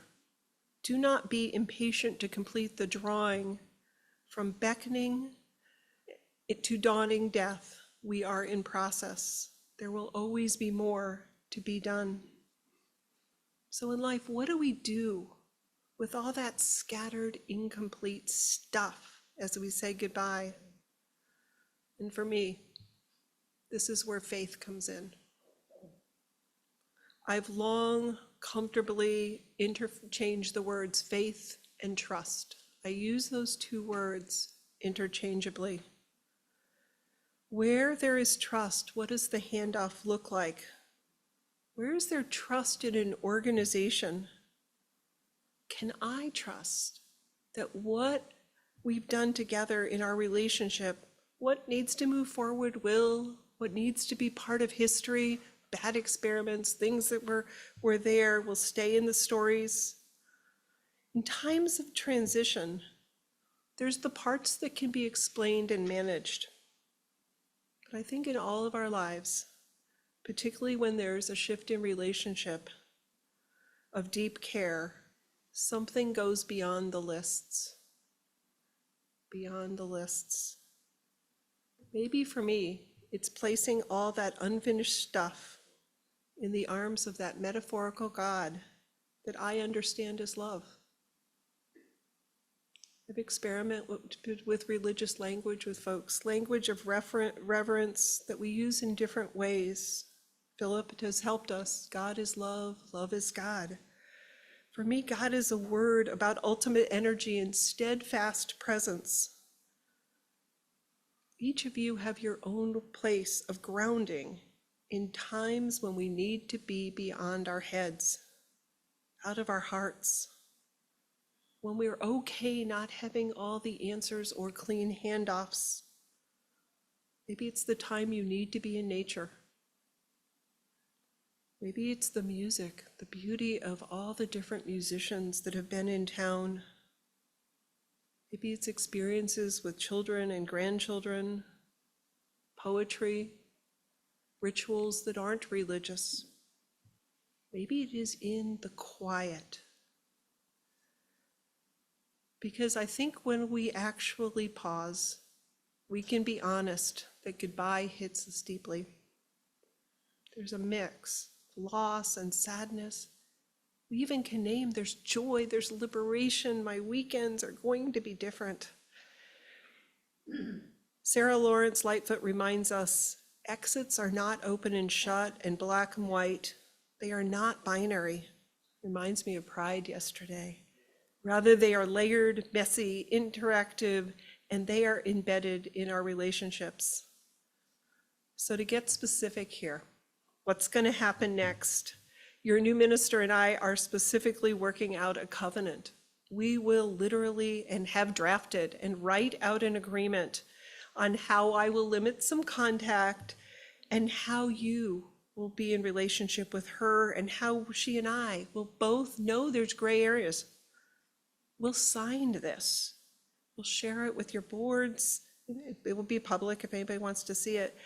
Do not be impatient to complete the drawing. From beckoning to dawning death, we are in process. There will always be more to be done. So in life, what do we do with all that scattered, incomplete stuff as we say goodbye? And for me, this is where faith comes in. I've long comfortably interchanged the words faith and trust. I use those two words interchangeably. Where there is trust, what does the handoff look like? Where is there trust in an organization? Can I trust that what we've done together in our relationship, what needs to move forward will, what needs to be part of history, bad experiments, things that were there will stay in the stories. In times of transition, there's the parts that can be explained and managed. But I think in all of our lives, particularly when there's a shift in relationship of deep care, something goes beyond the lists. Beyond the lists. Maybe for me, it's placing all that unfinished stuff in the arms of that metaphorical God that I understand as love. I've experimented with religious language with folks, language of reverence that we use in different ways. Philip has helped us. God is love, love is God. For me, God is a word about ultimate energy and steadfast presence. Each of you have your own place of grounding in times when we need to be beyond our heads, out of our hearts, when we're okay not having all the answers or clean handoffs. Maybe it's the time you need to be in nature. Maybe it's the music, the beauty of all the different musicians that have been in town. Maybe it's experiences with children and grandchildren, poetry, rituals that aren't religious. Maybe it is in the quiet. Because I think when we actually pause, we can be honest that goodbye hits us deeply. There's a mix loss and sadness. We even can name there's joy, there's liberation. My weekends are going to be different. Sarah Lawrence Lightfoot reminds us exits are not open and shut and black and white. They are not binary. Reminds me of Pride yesterday. Rather, they are layered, messy, interactive, and they are embedded in our relationships. So to get specific here, what's going to happen next? Your new minister and I are specifically working out a covenant. We will literally and have drafted and write out an agreement on how I will limit some contact and how you will be in relationship with her and how she and I will both know there's gray areas. We'll sign this. We'll share it with your boards. It will be public if anybody wants to see it.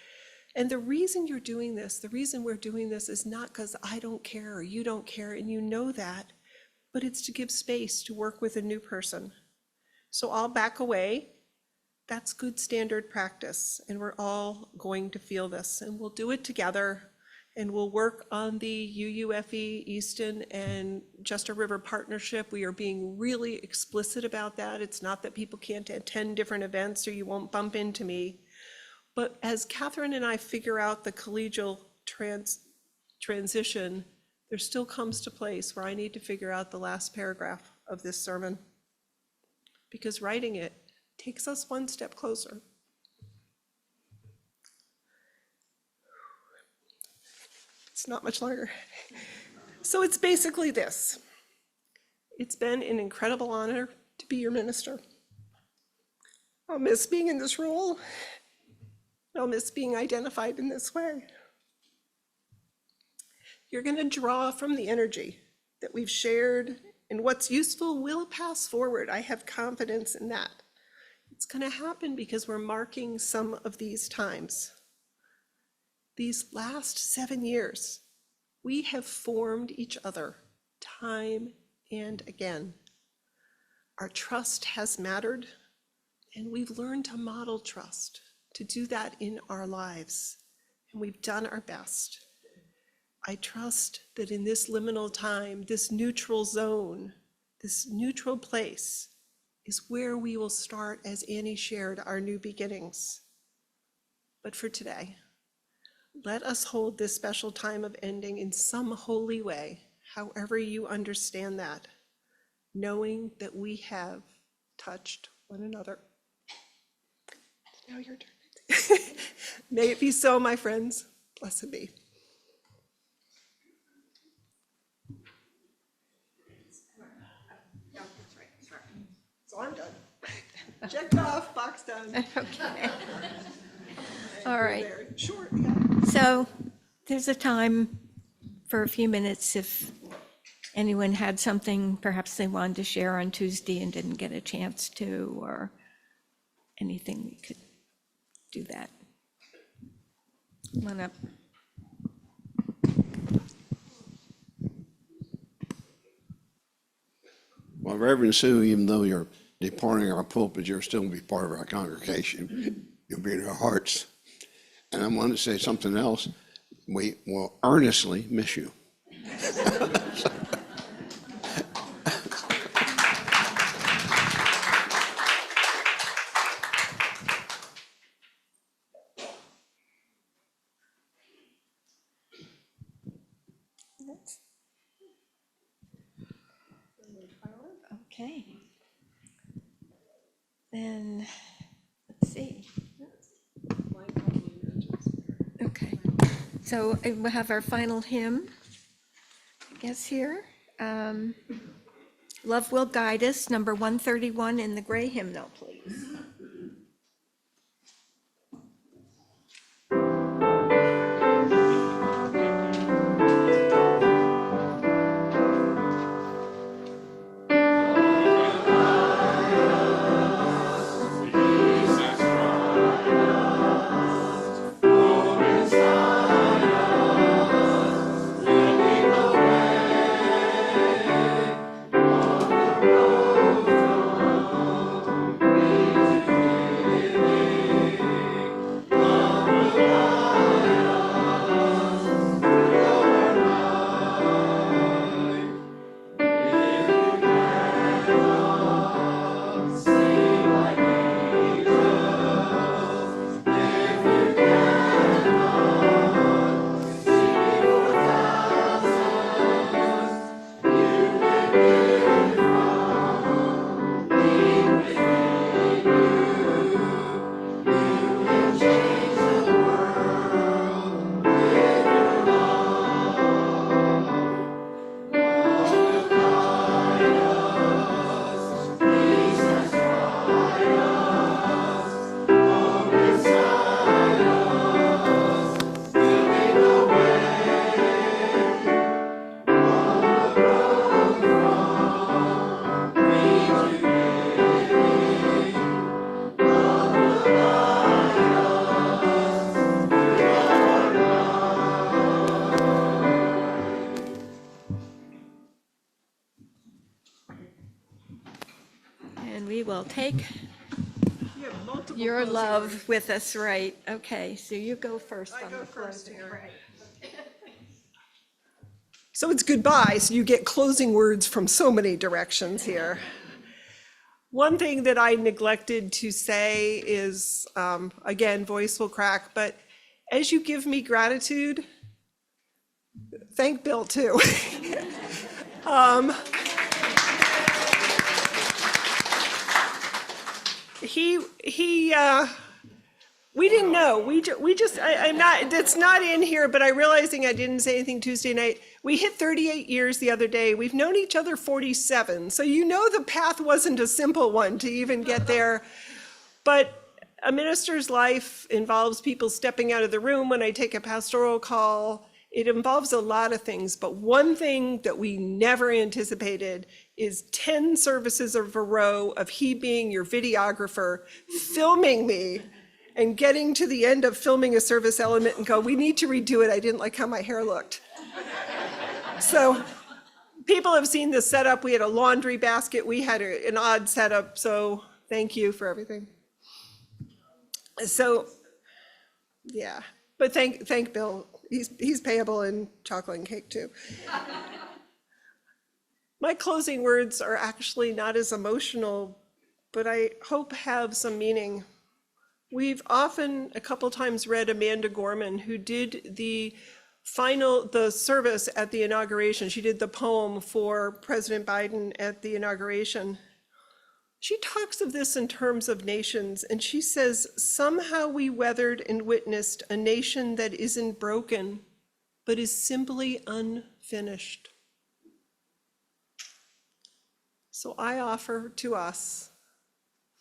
And the reason you're doing this, the reason we're doing this is not because I don't care or you don't care and you know that, but it's to give space to work with a new person. So I'll back away. That's good standard practice, and we're all going to feel this, and we'll do it together, and we'll work on the UUFE Easton and Chester River partnership. We are being really explicit about that. It's not that people can't attend different events or you won't bump into me. But as Catherine and I figure out the collegial transition, there still comes to place where I need to figure out the last paragraph of this sermon, because writing it takes us one step closer. It's not much longer. So it's basically this. It's been an incredible honor to be your minister. I'll miss being in this role. I'll miss being identified in this way. You're going to draw from the energy that we've shared, and what's useful will pass forward. I have confidence in that. It's going to happen because we're marking some of these times. These last 7 years, we have formed each other time and again. Our trust has mattered, and we've learned to model trust, to do that in our lives, and we've done our best. I trust that in this liminal time, this neutral zone, this neutral place is where we will start, as Annie shared, our new beginnings. But for today, let us hold this special time of ending in some holy way, however you understand that, knowing that we have touched one another. Now your turn. May it be so, my friends. Blessed be. So I'm done. Checked off, box done. Okay. All right. Very short. So there's a time for a few minutes if anyone had something perhaps they wanted to share on Tuesday and didn't get a chance to, or anything, we could do that. Come on up. Well, Reverend Sue, even though you're departing our pulpit, you'll still be part of our congregation. You'll be in our hearts. And I want to say something else. We will earnestly miss you. Okay. Then, let's see. Okay, so we'll have our final hymn, I guess, here. Love Will Guide Us, number 131 in the gray hymnal, please. Praise we will take your love with us, right? Okay, so you go first on the closing. Right. So it's goodbye, so you get closing words from so many directions here. One thing that I neglected to say is, again, voice will crack, but as you give me gratitude, thank Bill too. We didn't know. I'm not, it's not in here, but I realizing I didn't say anything Tuesday night. We hit 38 years the other day. We've known each other 47. So you know the path wasn't a simple one to even get there. But a minister's life involves people stepping out of the room when I take a pastoral call. It involves a lot of things, but one thing that we never anticipated is 10 services of a row of he being your videographer, filming me, and getting to the end of filming a service element and go, we need to redo it. I didn't like how my hair looked. So people have seen this setup. We had a laundry basket. We had an odd setup. So thank you for everything. So, yeah, but thank Bill. He's payable in chocolate and cake too. My closing words are actually not as emotional, but I hope have some meaning. We've often, a couple times, read Amanda Gorman, who did the service at the inauguration. She did the poem for President Biden at the inauguration. She talks of this in terms of nations, and she says, somehow we weathered and witnessed a nation that isn't broken, but is simply unfinished. So I offer to us,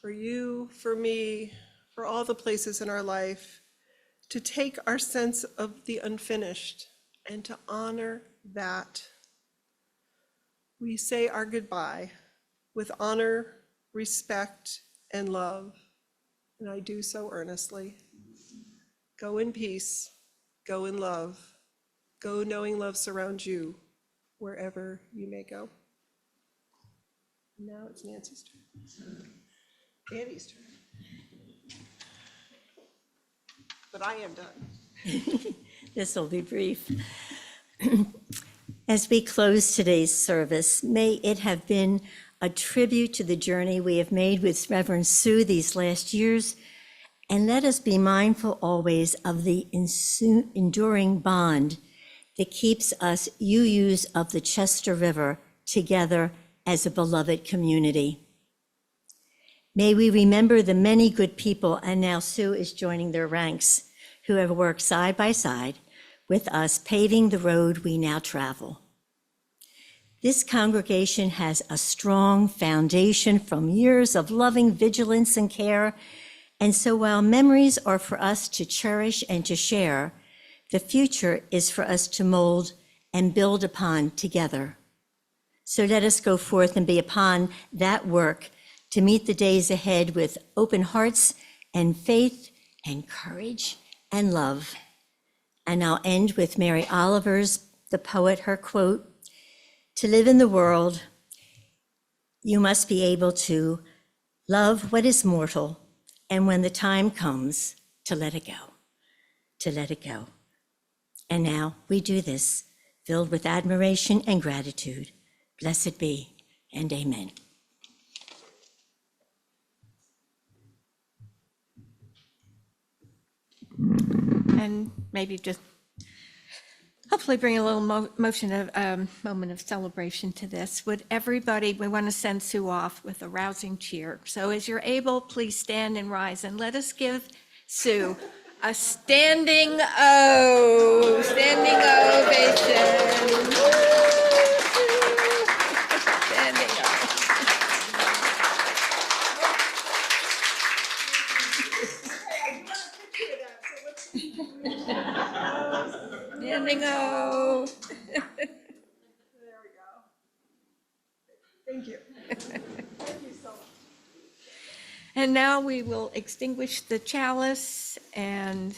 for you, for me, for all the places in our life, to take our sense of the unfinished and to honor that. We say our goodbye with honor, respect, and love, and I do so earnestly. Go in peace, go in love, go knowing love surrounds you wherever you may go. Now it's Nancy's turn. Annie's turn. But I am done. This will be brief. As we close today's service, may it have been a tribute to the journey we have made with Reverend Sue these last years, and let us be mindful always of the enduring bond that keeps us UUs of the Chester River together as a beloved community. May we remember the many good people, and now Sue is joining their ranks, who have worked side by side with us, paving the road we now travel. This congregation has a strong foundation from years of loving vigilance and care, and so while memories are for us to cherish and to share, the future is for us to mold and build upon together. So let us go forth and be upon that work to meet the days ahead with open hearts and faith and courage and love. And I'll end with Mary Oliver's, the poet, her quote, "To live in the world, you must be able to love what is mortal, and when the time comes, to let it go, to let it go." And now we do this, filled with admiration and gratitude. Blessed be, and amen. And maybe just hopefully bring a little moment of celebration to this. Would everybody, we want to send Sue off with a rousing cheer. So as you're able, please stand and rise, and let us give Sue a standing ovation. Standing ovation. Standing O. There we go. Thank you. Thank you so much. And now we will extinguish the chalice and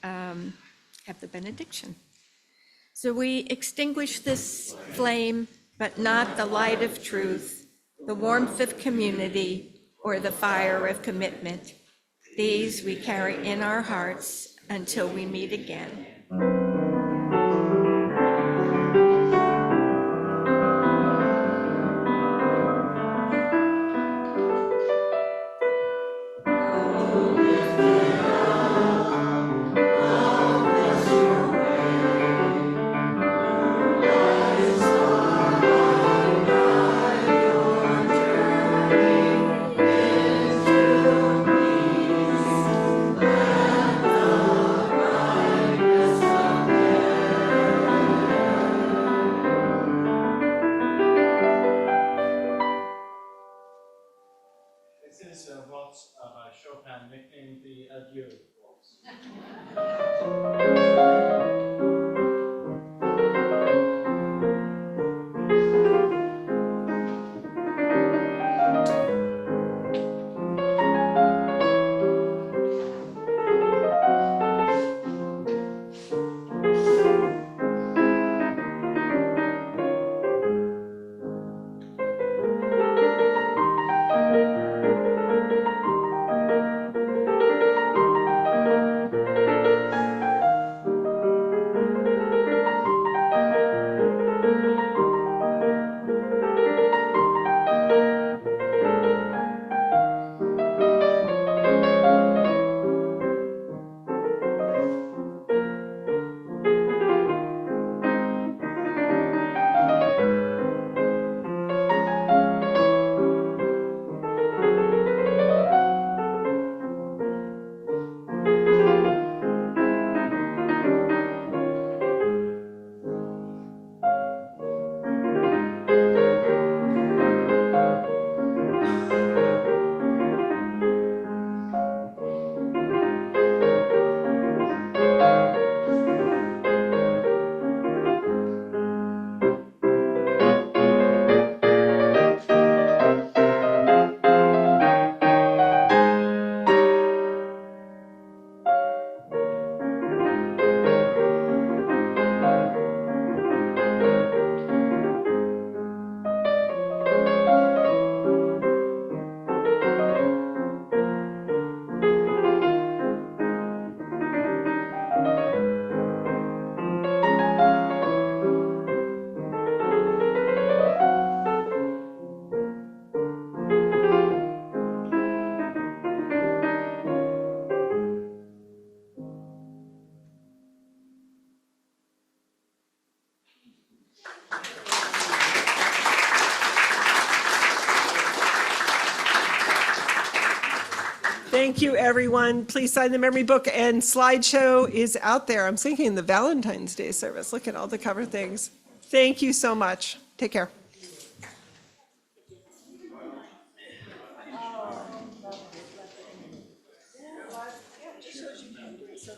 have the benediction. So we extinguish this flame, but not the light of truth, the warmth of community, or the fire of commitment. These we carry in our hearts until we meet again. This is a waltz by Chopin, nicknamed the Adieu Waltz. Thank you, everyone. Please sign the memory book, and slideshow is out there. I'm thinking the Valentine's Day service. Look at all the cover things. Thank you so much. Take care.